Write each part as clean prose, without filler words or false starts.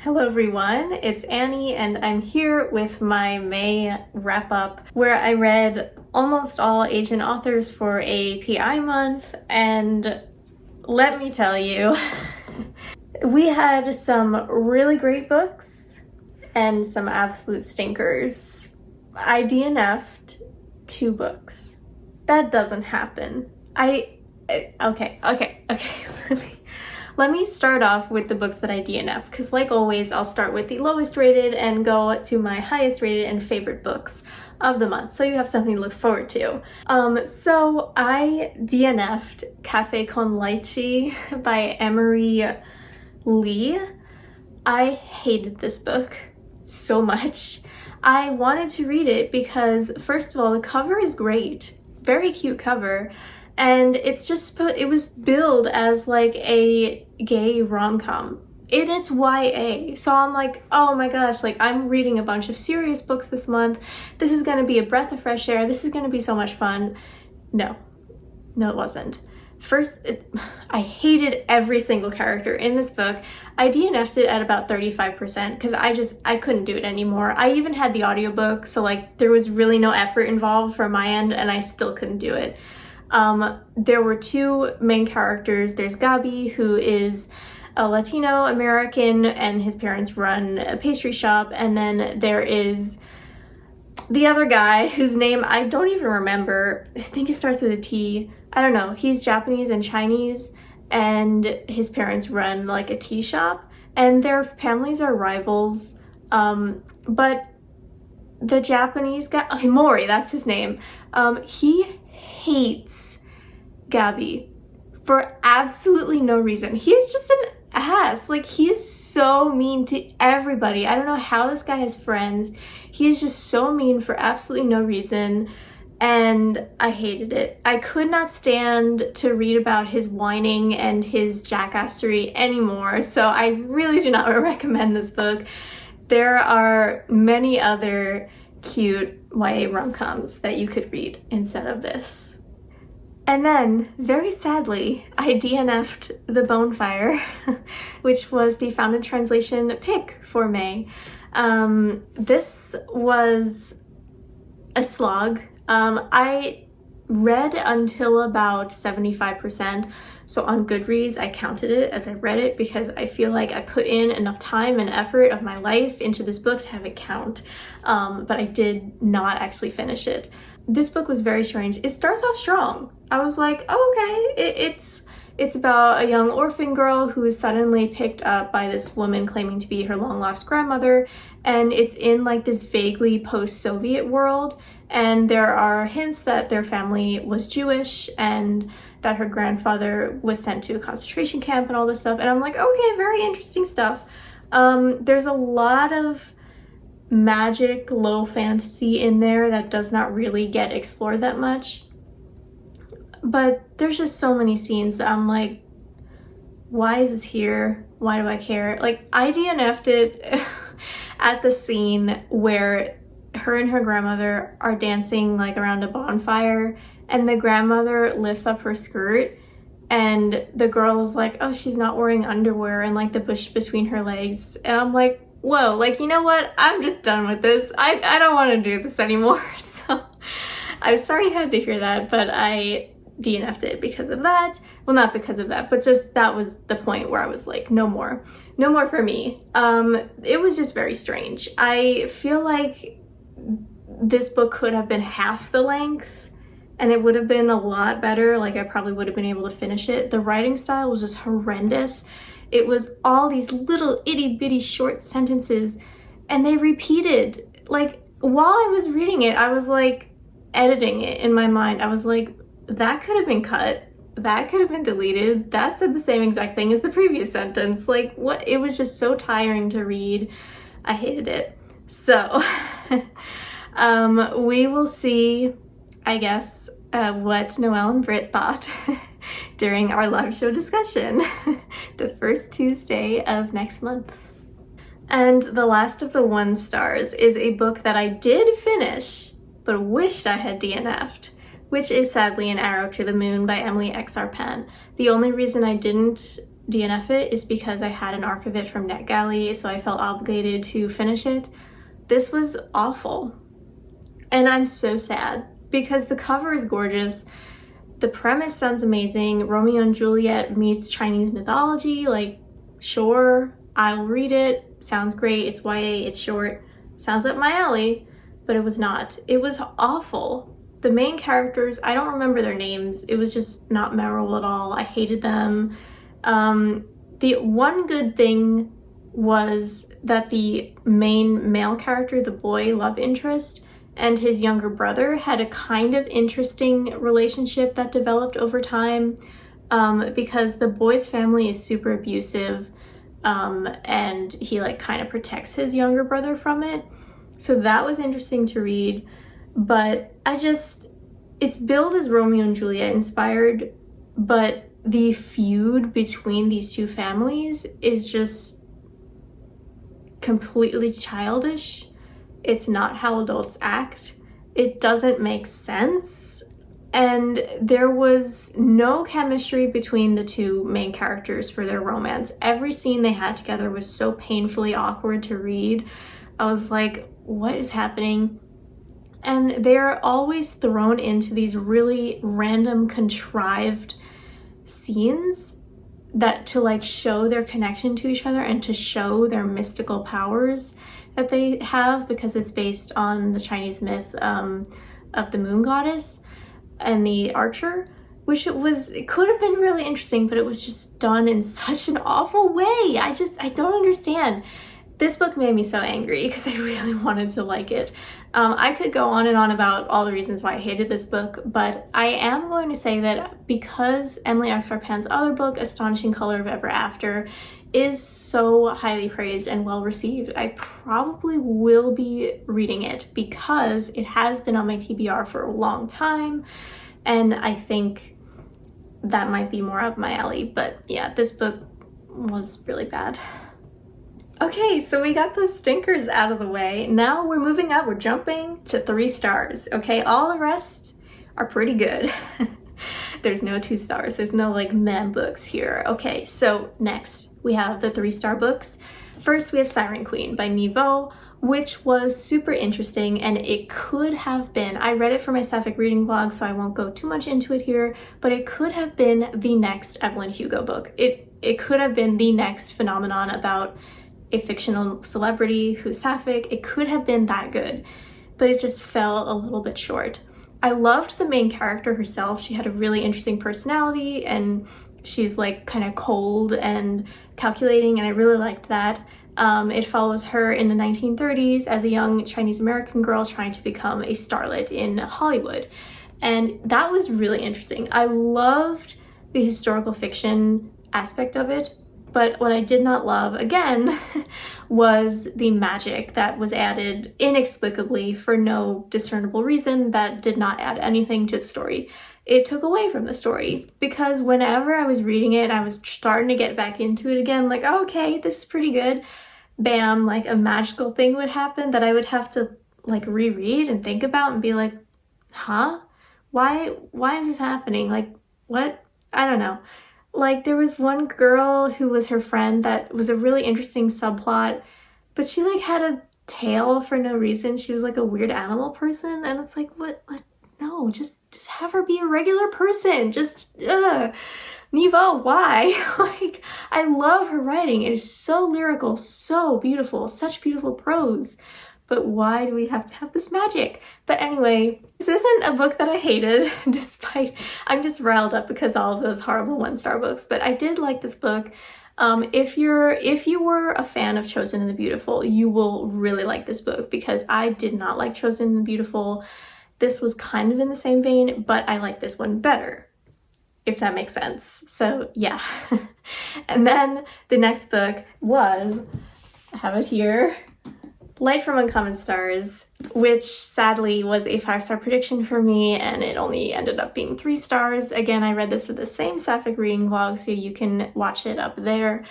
Hello everyone, it's Annie and I'm here with my May wrap-up where I read almost all Asian authors for a PI month, and let me tell you, we had some really great books and some absolute stinkers. I DNF'd 2 books. That doesn't happen. Okay. Let me start off with the books that I DNF, because like always, I'll start with the lowest rated and go to my highest rated and favorite books of the month, so you have something to look forward to. So I DNF'd Cafe con Leche by Emery Lee. I hated this book so much. I wanted to read it because, first of all, the cover is great, very cute cover. And it's just, it was billed as like a gay rom-com. It's YA. So I'm like, oh my gosh, like I'm reading a bunch of serious books this month. This is gonna be a breath of fresh air. This is gonna be so much fun. No, it wasn't. First, I hated every single character in this book. I DNF'd it at about 35% because I couldn't do it anymore. I even had the audiobook, so like there was really no effort involved from my end and I still couldn't do it. There were 2 main characters. There's Gabi, who is a Latino American and his parents run a pastry shop, and then there is the other guy whose name I don't even remember. I think it starts with a T. I don't know. He's Japanese and Chinese, and his parents run like a tea shop, and their families are rivals. But the Japanese guy, Mori, that's his name, he hates Gabi for absolutely no reason. He's just an ass. Like, he is so mean to everybody. I don't know how this guy has friends. He is just so mean for absolutely no reason, and I hated it. I could not stand to read about his whining and his jackassery anymore, so I really do not recommend this book. There are many other cute YA rom-coms that you could read instead of this. And then, very sadly, I DNF'd The Bonefire, which was the Founded Translation pick for May. This was a slog. I read until about 75%, so on Goodreads I counted it as I read it because I feel like I put in enough time and effort of my life into this book to have it count, but I did not actually finish it. This book was very strange. It starts off strong. I was like, oh, okay, it's about a young orphan girl who is suddenly picked up by this woman claiming to be her long-lost grandmother, and it's in like this vaguely post-Soviet world, and there are hints that their family was Jewish and that her grandfather was sent to a concentration camp and all this stuff, and I'm like, okay, very interesting stuff. There's a lot of magic, low fantasy in there that does not really get explored that much. But there's just so many scenes that I'm like, why is this here? Why do I care? Like, I DNF'd it at the scene where her and her grandmother are dancing like around a bonfire, and the grandmother lifts up her skirt and the girl is like, oh, she's not wearing underwear, and like the bush between her legs, and I'm like, whoa, like, you know what? I'm just done with this. I don't want to do this anymore. So I'm sorry you had to hear that, but I DNF'd it because of that. Well, not because of that, but just that was the point where I was like, no more for me. It was just very strange. I feel like this book could have been half the length and it would have been a lot better. Like, I probably would have been able to finish it. The writing style was just horrendous. It was all these little itty-bitty short sentences, and they repeated. Like, while I was reading it, I was like editing it in my mind. I was like, that could have been cut. That could have been deleted. That said the same exact thing as the previous sentence. Like, what? It was just so tiring to read. I hated it. So, we will see, I guess, what Noelle and Britt thought during our live show discussion the first Tuesday of next month. And the last of the 1 stars is a book that I did finish but wished I had DNF'd, which is sadly An Arrow to the Moon by Emily X. Arpan. The only reason I didn't DNF it is because I had an arc of it from NetGalley, so I felt obligated to finish it. This was awful. And I'm so sad because the cover is gorgeous. The premise sounds amazing. Romeo and Juliet meets Chinese mythology. Like, sure, I'll read it. Sounds great. It's YA, it's short. Sounds up my alley, but it was not. It was awful. The main characters, I don't remember their names. It was just not memorable at all. I hated them. The one good thing was that the main male character, the boy love interest, and his younger brother had a kind of interesting relationship that developed over time, because the boy's family is super abusive, and he like kind of protects his younger brother from it. So that was interesting to read, but it's billed as Romeo and Juliet inspired, but the feud between these two families is just completely childish. It's not how adults act. It doesn't make sense. And there was no chemistry between the two main characters for their romance. Every scene they had together was so painfully awkward to read. I was like, what is happening? And they're always thrown into these really random, contrived scenes that to like show their connection to each other and to show their mystical powers that they have, because it's based on the Chinese myth of the moon goddess and the archer, which it could have been really interesting, but it was just done in such an awful way. I don't understand. This book made me so angry because I really wanted to like it. I could go on and on about all the reasons why I hated this book, but I am going to say that because Emily X. Harpan's other book, Astonishing Color of Ever After, is so highly praised and well received, I probably will be reading it because it has been on my TBR for a long time, and I think that might be more up my alley. But yeah, this book was really bad. Okay, so we got those stinkers out of the way. Now we're moving up, we're jumping to 3 stars, okay? All the rest are pretty good. There's no 2 stars, there's no like meh books here. Okay, so next we have the 3-star books. First we have Siren Queen by Niveau, which was super interesting, and it could have been, I read it for my Sapphic reading vlog, so I won't go too much into it here, but it could have been the next Evelyn Hugo book. It could have been the next phenomenon about a fictional celebrity who's sapphic. It could have been that good, but it just fell a little bit short. I loved the main character herself. She had a really interesting personality, and she's like kind of cold and calculating, and I really liked that. It follows her in the 1930s as a young Chinese American girl trying to become a starlet in Hollywood, and that was really interesting. I loved the historical fiction aspect of it, but what I did not love, again, was the magic that was added inexplicably for no discernible reason that did not add anything to the story. It took away from the story, because whenever I was reading it, I was starting to get back into it again, like, oh, okay, this is pretty good. Bam, like a magical thing would happen that I would have to like reread and think about and be like, huh? Why is this happening? Like, what? I don't know. Like, there was one girl who was her friend that was a really interesting subplot, but she like had a tail for no reason. She was like a weird animal person, and it's like, what? No, just have her be a regular person. Just, Niveau, why? Like, I love her writing. It is so lyrical, so beautiful, such beautiful prose. But why do we have to have this magic? But anyway, this isn't a book that I hated, despite, I'm just riled up because all of those horrible 1-star books, but I did like this book. If you were a fan of Chosen and the Beautiful, you will really like this book, because I did not like Chosen and the Beautiful. This was kind of in the same vein, but I like this one better, if that makes sense. So yeah. And then the next book was, I have it here, Light from Uncommon Stars, which sadly was a 5-star prediction for me, and it only ended up being 3 stars. Again, I read this with the same Sapphic reading vlog, so you can watch it up there.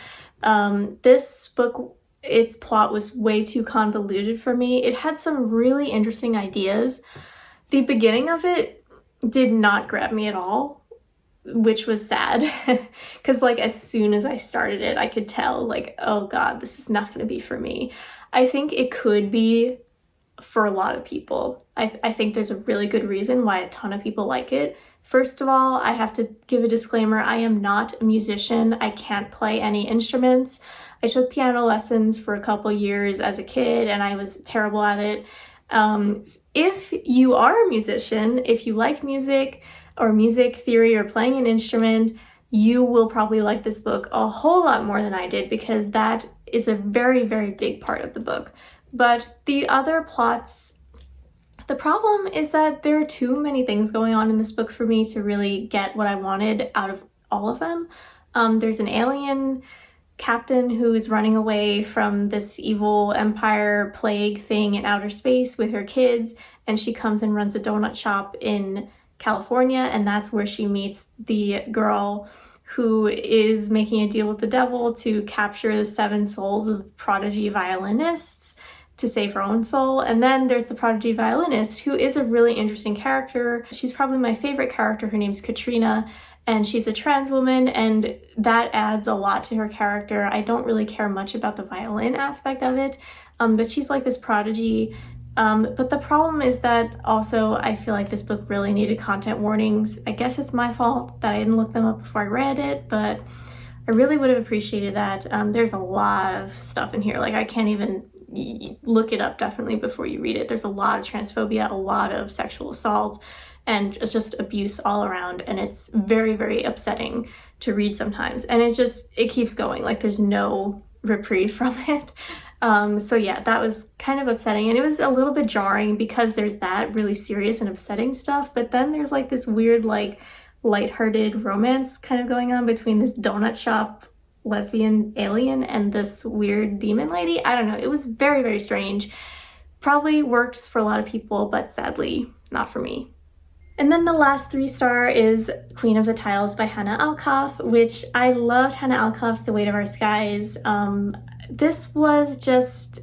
This book, its plot was way too convoluted for me. It had some really interesting ideas. The beginning of it did not grab me at all. which was sad because like as soon as I started it, I could tell like, oh God, this is not going to be for me. I think it could be for a lot of people. I think there's a really good reason why a ton of people like it. First of all, I have to give a disclaimer. I am not a musician. I can't play any instruments. I took piano lessons for a couple years as a kid and I was terrible at it. If you are a musician, if you like music or music theory or playing an instrument, you will probably like this book a whole lot more than I did because that is a very, very big part of the book. But the other plots, the problem is that there are too many things going on in this book for me to really get what I wanted out of all of them. There's an alien captain who is running away from this evil empire plague thing in outer space with her kids, and she comes and runs a donut shop in California, and that's where she meets the girl who is making a deal with the devil to capture the 7 souls of prodigy violinists to save her own soul. And then there's the prodigy violinist, who is a really interesting character. She's probably my favorite character. Her name's Katrina, and she's a trans woman, and that adds a lot to her character. I don't really care much about the violin aspect of it, but she's like this prodigy. But the problem is that also I feel like this book really needed content warnings. I guess it's my fault that I didn't look them up before I read it, but I really would have appreciated that. There's a lot of stuff in here. Like I can't even look it up definitely before you read it. There's a lot of transphobia, a lot of sexual assault, and it's just abuse all around, and it's very, very upsetting to read sometimes. And it keeps going, like there's no reprieve from it. So yeah, that was kind of upsetting, and it was a little bit jarring because there's that really serious and upsetting stuff, but then there's like this weird like lighthearted romance kind of going on between this donut shop lesbian alien and this weird demon lady. I don't know, it was very, very strange. Probably works for a lot of people, but sadly not for me. And then the last 3-star is Queen of the Tiles by Hannah Alkoff, which I loved Hannah Alkoff's The Weight of Our Skies. This was just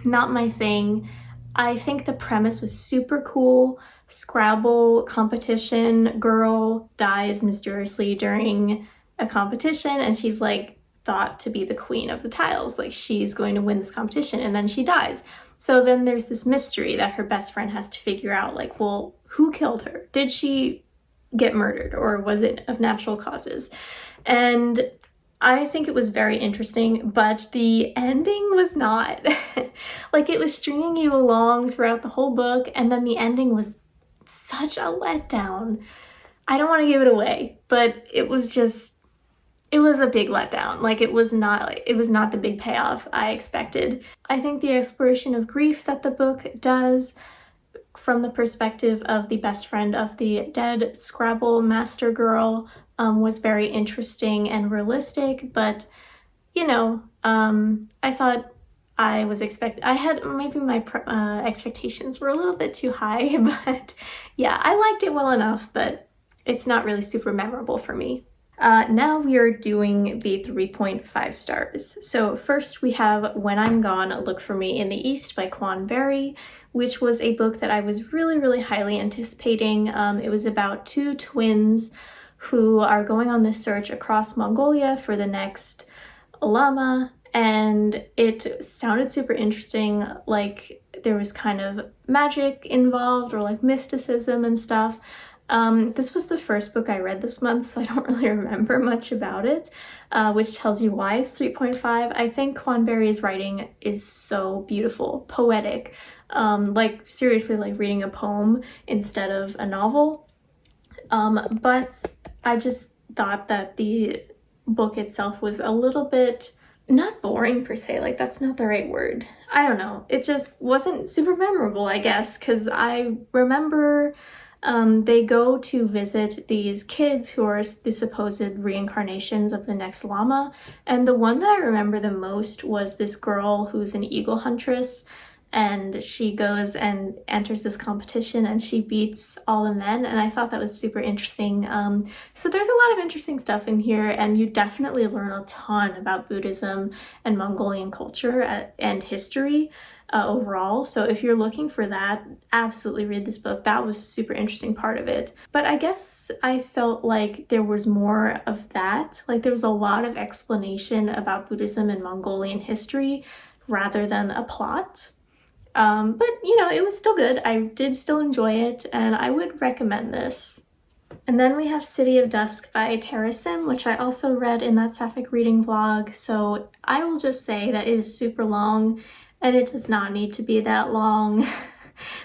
not my thing. I think the premise was super cool. Scrabble competition, girl dies mysteriously during a competition, and she's like thought to be the queen of the tiles. Like she's going to win this competition, and then she dies. So then there's this mystery that her best friend has to figure out, like, well, who killed her? Did she get murdered, or was it of natural causes? And I think it was very interesting, but the ending was not. Like it was stringing you along throughout the whole book, and then the ending was such a letdown. I don't want to give it away, but it was a big letdown. Like it was not the big payoff I expected. I think the exploration of grief that the book does from the perspective of the best friend of the dead Scrabble master girl was very interesting and realistic, but you know, I thought I had maybe my expectations were a little bit too high, but yeah, I liked it well enough, but it's not really super memorable for me. Now we are doing the 3.5 stars. So first we have When I'm Gone, Look for Me in the East by Quan Berry, which was a book that I was really, really highly anticipating. It was about 2 twins who are going on this search across Mongolia for the next Lama, and it sounded super interesting. Like there was kind of magic involved or like mysticism and stuff. This was the first book I read this month, so I don't really remember much about it, which tells you why it's 3.5. I think Quan Berry's writing is so beautiful, poetic, like seriously like reading a poem instead of a novel. But I just thought that the book itself was a little bit, not boring per se, like that's not the right word. I don't know, it just wasn't super memorable, I guess, because I remember they go to visit these kids who are the supposed reincarnations of the next Lama, and the one that I remember the most was this girl who's an eagle huntress, and she goes and enters this competition and she beats all the men, and I thought that was super interesting. So there's a lot of interesting stuff in here, and you definitely learn a ton about Buddhism and Mongolian culture and history. overall. So if you're looking for that, absolutely read this book. That was a super interesting part of it. But I guess I felt like there was more of that. Like there was a lot of explanation about Buddhism and Mongolian history rather than a plot. But you know, it was still good. I did still enjoy it, and I would recommend this. And then we have City of Dusk by Tara Sim, which I also read in that Sapphic reading vlog. So I will just say that it is super long, and it does not need to be that long.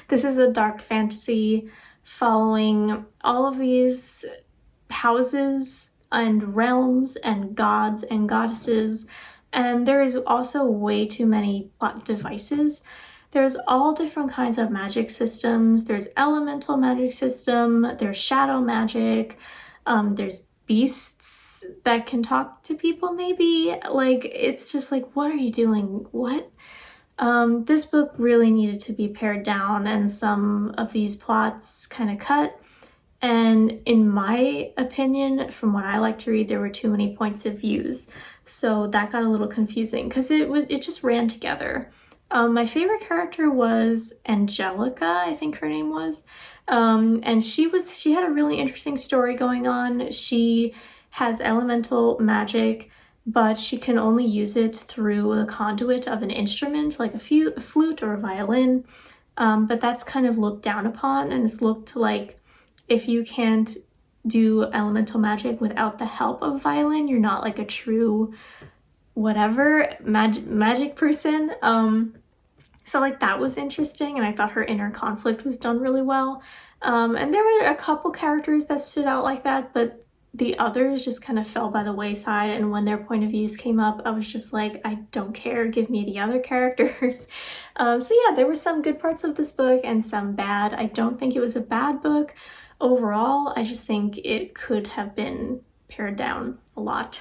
This is a dark fantasy following all of these houses and realms and gods and goddesses, and there is also way too many plot devices. There's all different kinds of magic systems. There's elemental magic system, there's shadow magic, there's beasts that can talk to people maybe. Like, it's just like, what are you doing? What? This book really needed to be pared down, and some of these plots kind of cut. And in my opinion, from what I like to read, there were too many points of views. So that got a little confusing because it just ran together. My favorite character was Angelica, I think her name was. And she had a really interesting story going on. She has elemental magic, but she can only use it through the conduit of an instrument, like a flute or a violin. But that's kind of looked down upon, and it's looked like if you can't do elemental magic without the help of a violin, you're not like a true whatever magic person. So like that was interesting, and I thought her inner conflict was done really well. And there were a couple characters that stood out like that, but the others just kind of fell by the wayside, and when their point of views came up, I was just like, I don't care, give me the other characters. So yeah, there were some good parts of this book and some bad. I don't think it was a bad book overall. I just think it could have been pared down a lot.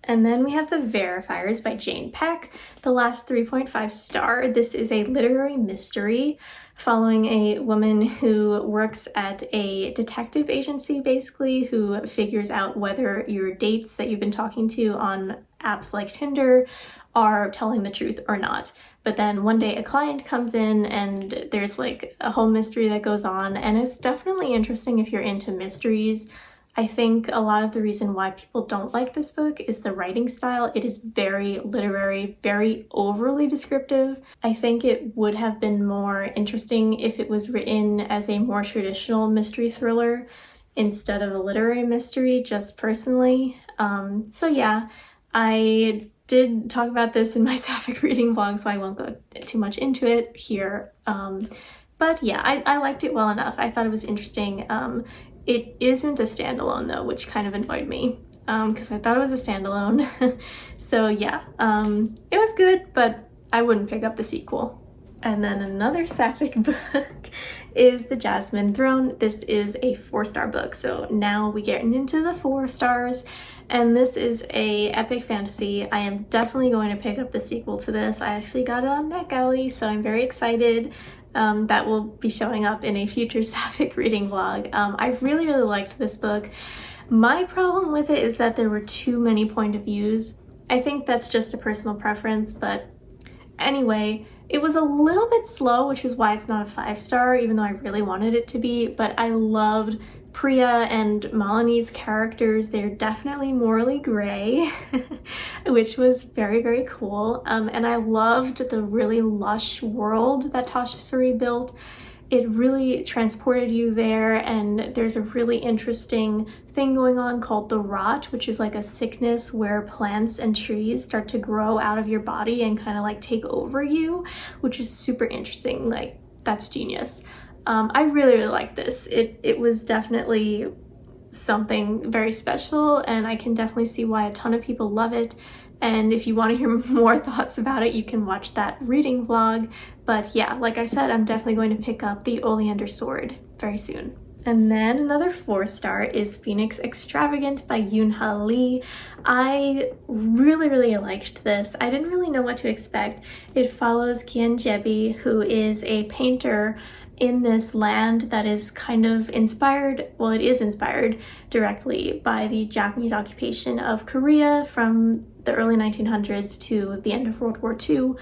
And then we have The Verifiers by Jane Peck, the last 3.5 star. This is a literary mystery following a woman who works at a detective agency, basically, who figures out whether your dates that you've been talking to on apps like Tinder are telling the truth or not. But then one day a client comes in and there's like a whole mystery that goes on, and it's definitely interesting if you're into mysteries. I think a lot of the reason why people don't like this book is the writing style. It is very literary, very overly descriptive. I think it would have been more interesting if it was written as a more traditional mystery thriller instead of a literary mystery, just personally. So yeah, I did talk about this in my Sapphic reading vlog, so I won't go too much into it here. But yeah, I liked it well enough. I thought it was interesting. It isn't a standalone though, which kind of annoyed me because I thought it was a standalone. So yeah, it was good, but I wouldn't pick up the sequel. And then another Sapphic book is The Jasmine Throne. This is a 4-star book, so now we get into the 4 stars, and this is a epic fantasy. I am definitely going to pick up the sequel to this. I actually got it on NetGalley, so I'm very excited. That will be showing up in a future Sapphic reading vlog. I really liked this book. My problem with it is that there were too many point of views. I think that's just a personal preference, but anyway, it was a little bit slow, which is why it's not a 5-star, even though I really wanted it to be, but I loved Priya and Malini's characters. They're definitely morally gray, which was very cool. And I loved the really lush world that Tasha Suri built. It really transported you there, and there's a really interesting thing going on called the rot, which is like a sickness where plants and trees start to grow out of your body and kind of like take over you, which is super interesting. Like, that's genius. I really liked this. It was definitely something very special, and I can definitely see why a ton of people love it. And if you want to hear more thoughts about it, you can watch that reading vlog. But yeah, like I said, I'm definitely going to pick up the Oleander Sword very soon. And then another 4-star is Phoenix Extravagant by Yoon-Ha Lee. I really liked this. I didn't really know what to expect. It follows Kian Jebi, who is a painter in this land that is kind of inspired, well, it is inspired directly by the Japanese occupation of Korea from the early 1900s to the end of World War II.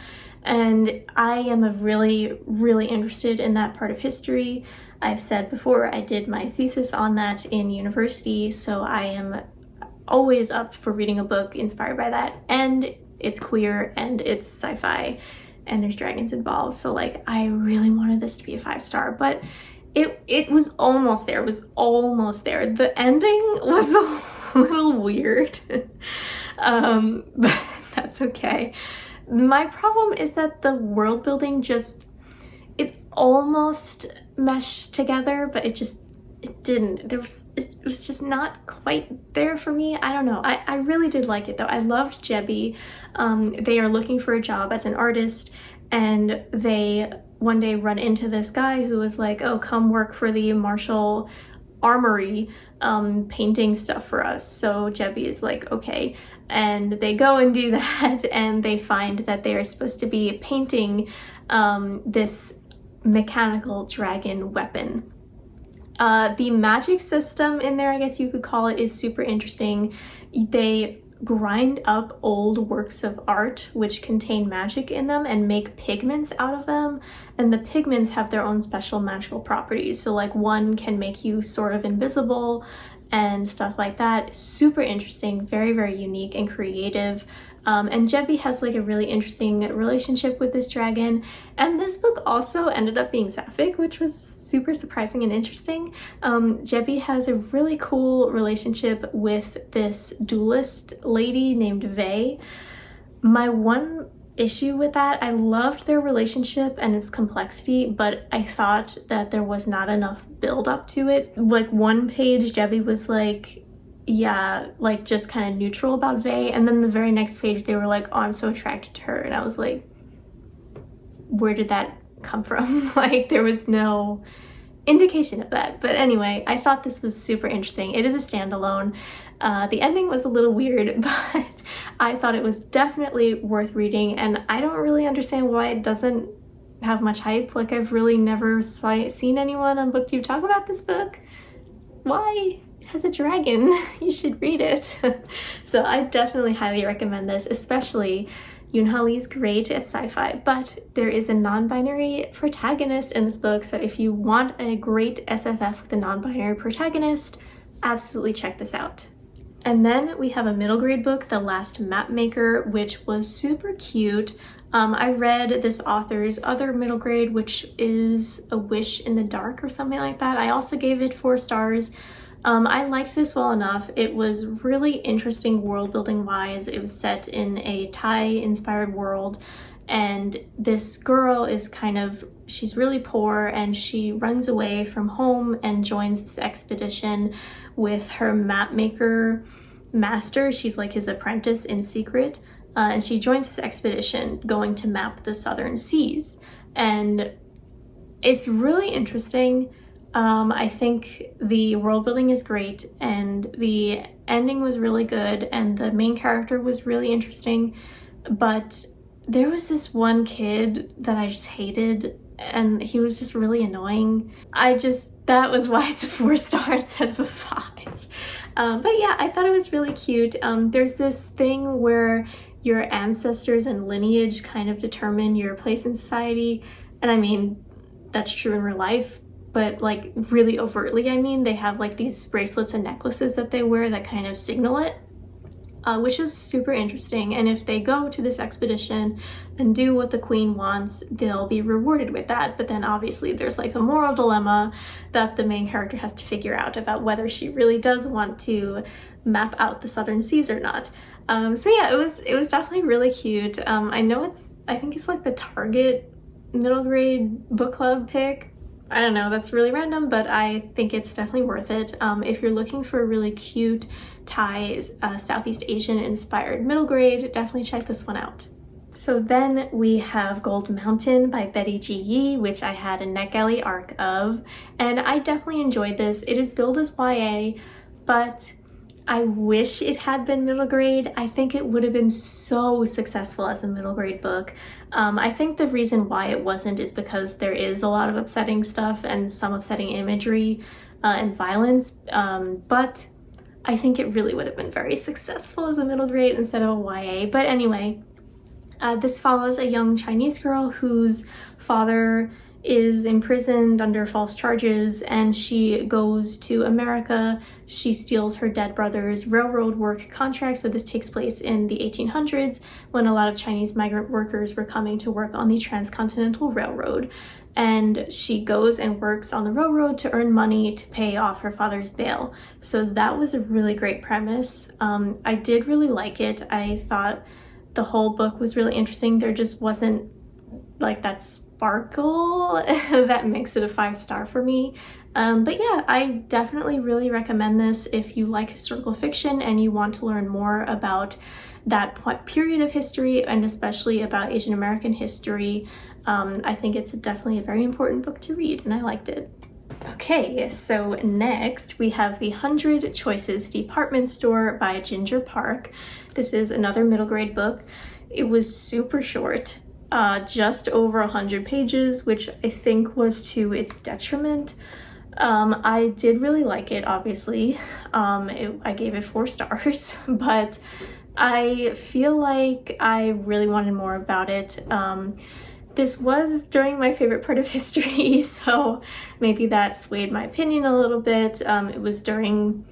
And I am really interested in that part of history. I've said before, I did my thesis on that in university, so I am always up for reading a book inspired by that. And it's queer and it's sci-fi and there's dragons involved, so like I really wanted this to be a 5-star, but it was almost there. It was almost there. The ending was a little weird, but that's okay. My problem is that the world building it almost meshed together, but it didn't. It was just not quite there for me. I don't know. I really did like it though. I loved Jebi. They are looking for a job as an artist, and they one day run into this guy who is like, oh, come work for the Marshall Armory, painting stuff for us. So Jebi is like, okay. And they go and do that, and they find that they are supposed to be painting this mechanical dragon weapon. The magic system in there, I guess you could call it, is super interesting. They grind up old works of art which contain magic in them and make pigments out of them, and the pigments have their own special magical properties. So like one can make you sort of invisible and stuff like that. Super interesting, very unique and creative. And Jebi has like a really interesting relationship with this dragon, and this book also ended up being sapphic, which was super surprising and interesting. Jebi has a really cool relationship with this duelist lady named Vei. My one issue with that, I loved their relationship and its complexity, but I thought that there was not enough build up to it. Like one page, Jebi was like, yeah, like just kind of neutral about Vei, and then the very next page they were like, oh, I'm so attracted to her, and I was like, where did that come from? Like there was no indication of that. But anyway, I thought this was super interesting. It is a standalone. The ending was a little weird, but I thought it was definitely worth reading, and I don't really understand why it doesn't have much hype. Like I've really never seen anyone on Booktube talk about this book. Why? Has a dragon. You should read it. So I definitely highly recommend this, especially Yoon-ha Lee's great at sci-fi, but there is a non-binary protagonist in this book, so if you want a great SFF with a non-binary protagonist, absolutely check this out. And then we have a middle grade book, The Last Mapmaker, which was super cute. I read this author's other middle grade, which is A Wish in the Dark or something like that. I also gave it 4 stars. I liked this well enough. It was really interesting world building wise. It was set in a Thai inspired world, and this girl is she's really poor, and she runs away from home and joins this expedition with her mapmaker master. She's like his apprentice in secret, and she joins this expedition going to map the southern seas, and it's really interesting. I think the world building is great, and the ending was really good, and the main character was really interesting, but there was this one kid that I just hated, and he was just really annoying. That was why it's a 4 star instead of a 5. But yeah, I thought it was really cute. There's this thing where your ancestors and lineage kind of determine your place in society, and I mean, that's true in real life, but like really overtly, I mean, they have like these bracelets and necklaces that they wear that kind of signal it, which is super interesting. And if they go to this expedition and do what the queen wants, they'll be rewarded with that. But then obviously there's like a moral dilemma that the main character has to figure out about whether she really does want to map out the southern seas or not. So yeah, it was definitely really cute. I think it's like the Target middle grade book club pick. I don't know, that's really random, but I think it's definitely worth it. If you're looking for a really cute Thai, Southeast Asian inspired middle grade, definitely check this one out. So then we have Gold Mountain by Betty G. Yee, which I had a NetGalley arc of, and I definitely enjoyed this. It is billed as YA, but I wish it had been middle grade. I think it would have been so successful as a middle grade book. I think the reason why it wasn't is because there is a lot of upsetting stuff and some upsetting imagery and violence, but I think it really would have been very successful as a middle grade instead of a YA. But anyway, this follows a young Chinese girl whose father is imprisoned under false charges, and she goes to America. She steals her dead brother's railroad work contract. So this takes place in the 1800s when a lot of Chinese migrant workers were coming to work on the Transcontinental Railroad. And she goes and works on the railroad to earn money to pay off her father's bail. So that was a really great premise. I did really like it. I thought the whole book was really interesting. There just wasn't like that sparkle that makes it a 5-star for me. But yeah, I definitely really recommend this if you like historical fiction and you want to learn more about that period of history, and especially about Asian American history. I think it's definitely a very important book to read, and I liked it. Okay, so next we have The 100 Choices Department Store by Ginger Park. This is another middle grade book. It was super short, just over 100 pages, which I think was to its detriment. I did really like it, obviously. I gave it 4 stars, but I feel like I really wanted more about it. This was during my favorite part of history, so maybe that swayed my opinion a little bit. It was during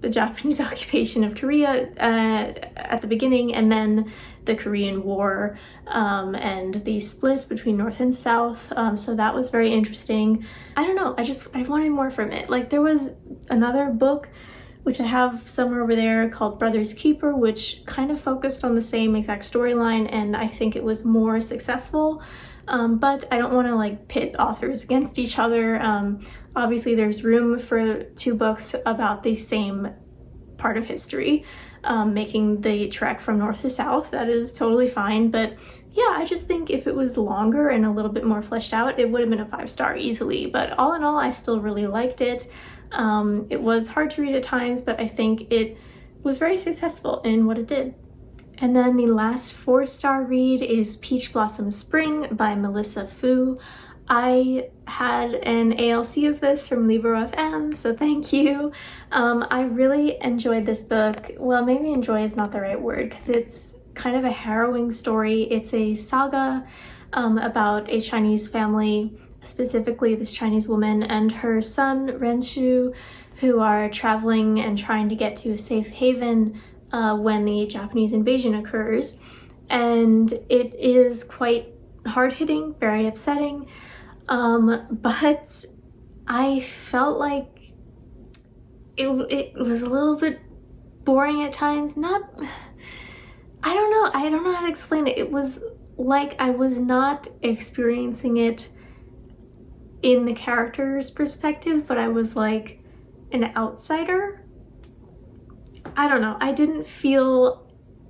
the Japanese occupation of Korea at the beginning, and then the Korean War and the split between North and South. So that was very interesting. I don't know, I wanted more from it. Like, there was another book which I have somewhere over there called Brother's Keeper, which kind of focused on the same exact storyline, and I think it was more successful. But I don't want to like pit authors against each other. Obviously there's room for 2 books about the same part of history, making the trek from north to south. That is totally fine. But yeah, I just think if it was longer and a little bit more fleshed out, it would have been a 5-star easily. But all in all, I still really liked it. It was hard to read at times, but I think it was very successful in what it did. And then the last 4-star read is Peach Blossom Spring by Melissa Fu. I had an ALC of this from Libro FM, so thank you. I really enjoyed this book. Well, maybe enjoy is not the right word, because it's kind of a harrowing story. It's a saga about a Chinese family, specifically this Chinese woman and her son Renshu, who are traveling and trying to get to a safe haven when the Japanese invasion occurs. And it is quite hard-hitting, very upsetting, but I felt like it was a little bit boring at times. I don't know how to explain it. It was like I was not experiencing it in the character's perspective, but I was like an outsider. I don't know. I didn't feel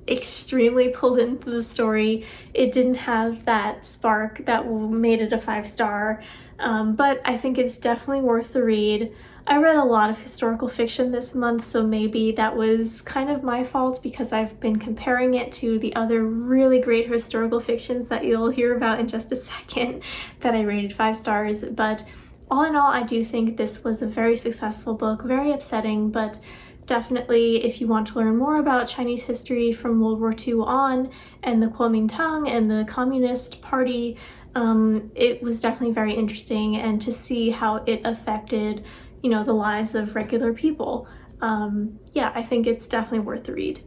extremely pulled into the story. It didn't have that spark that made it a 5-star, but I think it's definitely worth the read. I read a lot of historical fiction this month, so maybe that was kind of my fault because I've been comparing it to the other really great historical fictions that you'll hear about in just a second that I rated 5 stars. But all in all, I do think this was a very successful book, very upsetting, but definitely if you want to learn more about Chinese history from World War II on and the Kuomintang and the Communist Party, it was definitely very interesting, and to see how it affected, you know, the lives of regular people. Yeah, I think it's definitely worth the read.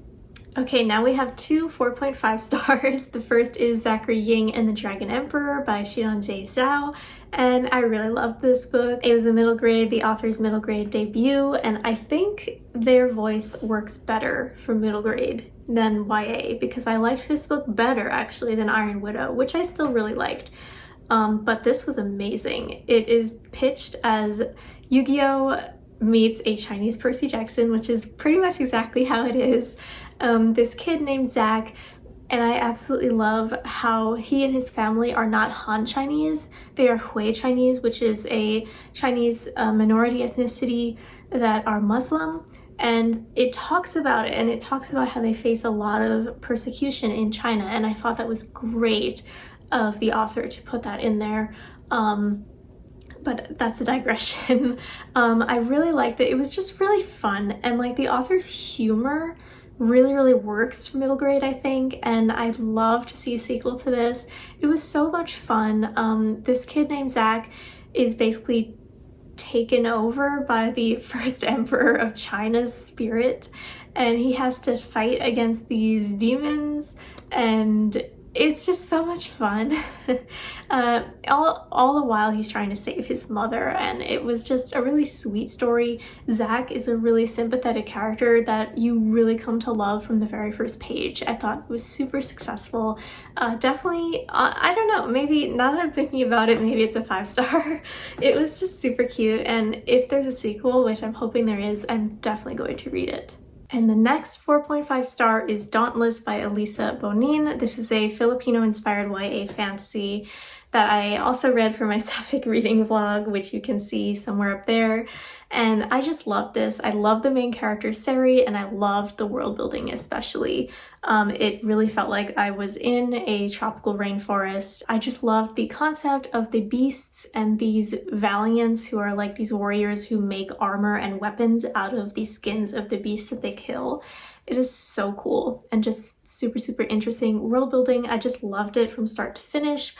Okay, now we have 2 4.5 stars. The first is Zachary Ying and the Dragon Emperor by Xiranjie Zhao, and I really loved this book. It was a middle grade, the author's middle grade debut, and I think their voice works better for middle grade than YA, because I liked this book better actually than Iron Widow, which I still really liked. But this was amazing. It is pitched as Yu-Gi-Oh! Meets a Chinese Percy Jackson, which is pretty much exactly how it is. This kid named Zach, and I absolutely love how he and his family are not Han Chinese, they are Hui Chinese, which is a Chinese minority ethnicity that are Muslim. and it talks about it, and it talks about how they face a lot of persecution in China, and I thought that was great of the author to put that in there. But that's a digression. I really liked it. It was just really fun, and like the author's humor really works for middle grade, I think, and I'd love to see a sequel to this. It was so much fun. This kid named Zach is basically taken over by the first emperor of China's spirit, and he has to fight against these demons, and it's just so much fun. All the while he's trying to save his mother, and it was just a really sweet story. Zach is a really sympathetic character that you really come to love from the very first page. I thought it was super successful. Definitely, I don't know, maybe now that I'm thinking about it, maybe it's a 5-star. It was just super cute, and if there's a sequel, which I'm hoping there is, I'm definitely going to read it. And the next 4.5 star is Dauntless by Elisa Bonin. This is a Filipino-inspired YA fantasy that I also read for my Sapphic reading vlog, which you can see somewhere up there. And I just loved this. I love the main character, Sari, and I loved the world building especially. It really felt like I was in a tropical rainforest. I just loved the concept of the beasts and these valiants who are like these warriors who make armor and weapons out of the skins of the beasts that they kill. It is so cool and just super interesting world building. I just loved it from start to finish.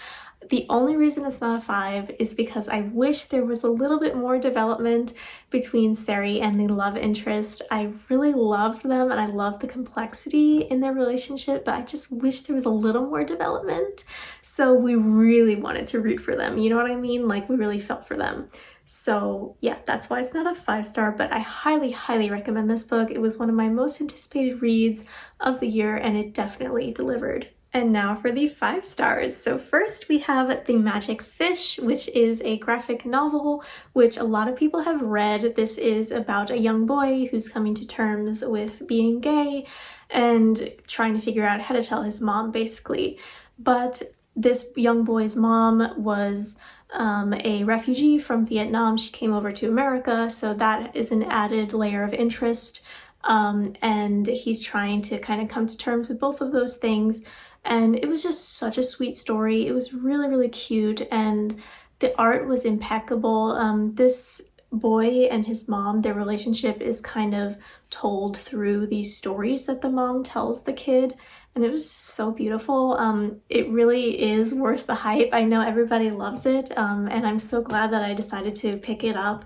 The only reason it's not a 5 is because I wish there was a little bit more development between Sari and the love interest. I really loved them and I loved the complexity in their relationship, but I just wish there was a little more development. So we really wanted to root for them, you know what I mean? Like we really felt for them. So yeah, that's why it's not a 5-star, but I highly recommend this book. It was one of my most anticipated reads of the year, and it definitely delivered. And now for the 5 stars. So first we have The Magic Fish, which is a graphic novel, which a lot of people have read. This is about a young boy who's coming to terms with being gay and trying to figure out how to tell his mom, basically. But this young boy's mom was a refugee from Vietnam. She came over to America, so that is an added layer of interest. And he's trying to kind of come to terms with both of those things. And it was just such a sweet story. It was really cute, and the art was impeccable. This boy and his mom, their relationship is kind of told through these stories that the mom tells the kid, and it was so beautiful. It really is worth the hype. I know everybody loves it, and I'm so glad that I decided to pick it up.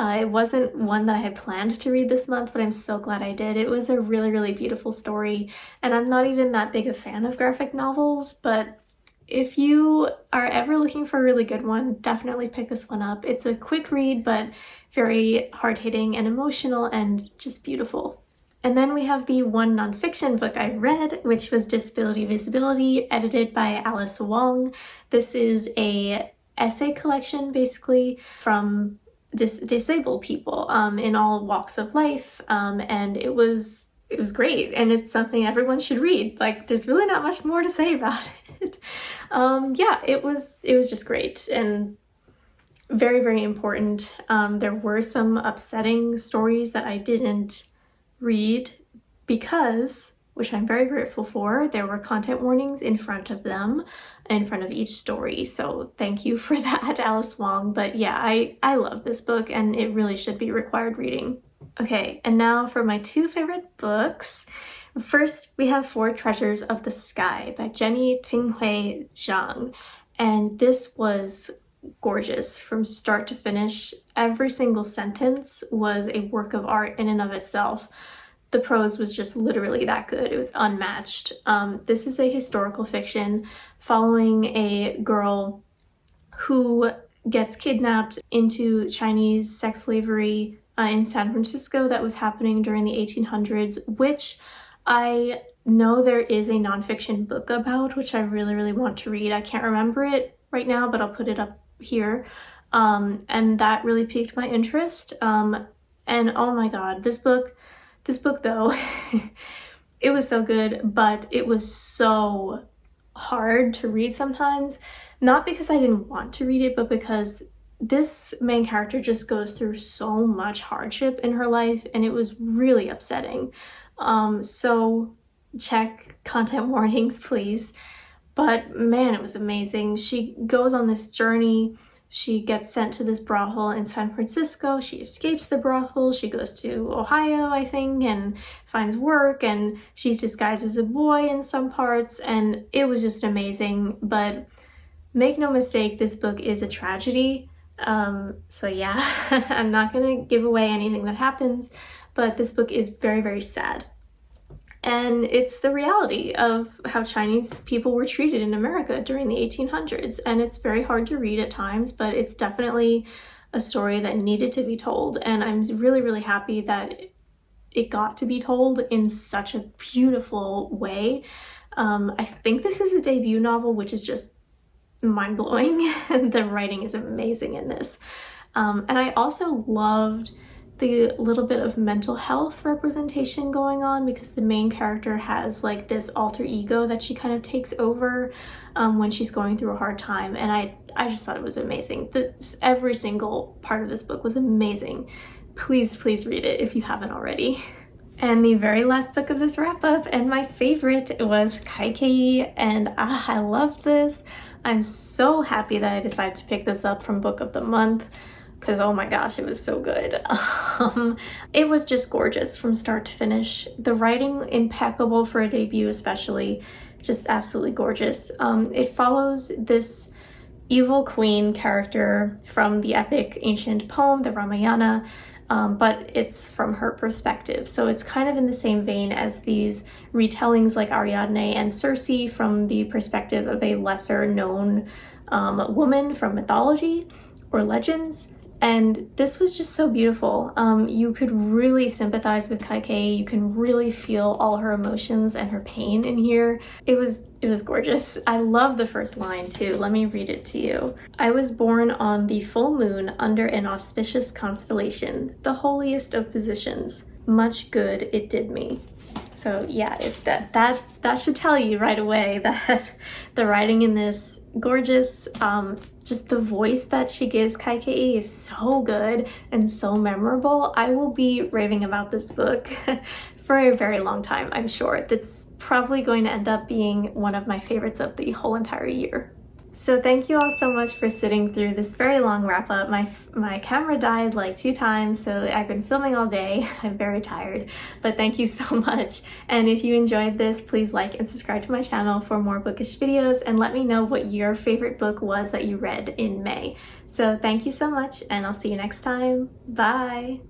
It wasn't one that I had planned to read this month, but I'm so glad I did. It was a really beautiful story, and I'm not even that big a fan of graphic novels, but if you are ever looking for a really good one, definitely pick this one up. It's a quick read, but very hard-hitting and emotional and just beautiful. And then we have the one nonfiction book I read, which was Disability Visibility, edited by Alice Wong. This is a essay collection, basically, from disabled people in all walks of life, and it was great, and it's something everyone should read. Like, there's really not much more to say about it. Yeah, it was just great and very important. There were some upsetting stories that I didn't read because, which I'm very grateful for, there were content warnings in front of them, in front of each story. So thank you for that, Alice Wong. But yeah, I love this book, and it really should be required reading. Okay, and now for my 2 favorite books. First, we have Four Treasures of the Sky by Jenny Tinghui Zhang. And this was gorgeous from start to finish. Every single sentence was a work of art in and of itself. The prose was just literally that good. It was unmatched. This is a historical fiction following a girl who gets kidnapped into Chinese sex slavery in San Francisco that was happening during the 1800s, which I know there is a nonfiction book about, which I really want to read. I can't remember it right now, but I'll put it up here. And that really piqued my interest. And oh my god, this book though, it was so good, but it was so hard to read sometimes. Not because I didn't want to read it, but because this main character just goes through so much hardship in her life, and it was really upsetting. So check content warnings, please. But man, it was amazing. She goes on this journey. She gets sent to this brothel in San Francisco. She escapes the brothel. She goes to Ohio, I think, and finds work, and she's disguised as a boy in some parts, and it was just amazing. But make no mistake, this book is a tragedy. So yeah, I'm not gonna give away anything that happens, but this book is very, very sad. And it's the reality of how Chinese people were treated in America during the 1800s. And it's very hard to read at times, but it's definitely a story that needed to be told. And I'm really, really happy that it got to be told in such a beautiful way. I think this is a debut novel, which is just mind-blowing. And the writing is amazing in this. And I also loved the little bit of mental health representation going on, because the main character has like this alter ego that she kind of takes over when she's going through a hard time, and I just thought it was amazing. Every single part of this book was amazing. Please read it if you haven't already. And the very last book of this wrap up, and my favorite, was Kaikei, and I loved this. I'm so happy that I decided to pick this up from Book of the Month, because oh my gosh, it was so good. It was just gorgeous from start to finish. The writing impeccable for a debut, especially, just absolutely gorgeous. It follows this evil queen character from the epic ancient poem, the Ramayana, but it's from her perspective. So it's kind of in the same vein as these retellings like Ariadne and Circe from the perspective of a lesser known woman from mythology or legends. And this was just so beautiful. You could really sympathize with Kaikei. You can really feel all her emotions and her pain in here. It was gorgeous. I love the first line too. Let me read it to you. I was born on the full moon under an auspicious constellation, the holiest of positions. Much good it did me. So yeah, that should tell you right away that the writing in this, gorgeous. Just the voice that she gives Kaikei is so good and so memorable. I will be raving about this book for a very long time, I'm sure. That's probably going to end up being one of my favorites of the whole entire year. So thank you all so much for sitting through this very long wrap up. My camera died like 2 times, so I've been filming all day. I'm very tired, but thank you so much. And if you enjoyed this, please like and subscribe to my channel for more bookish videos, and let me know what your favorite book was that you read in May. So thank you so much, and I'll see you next time. Bye!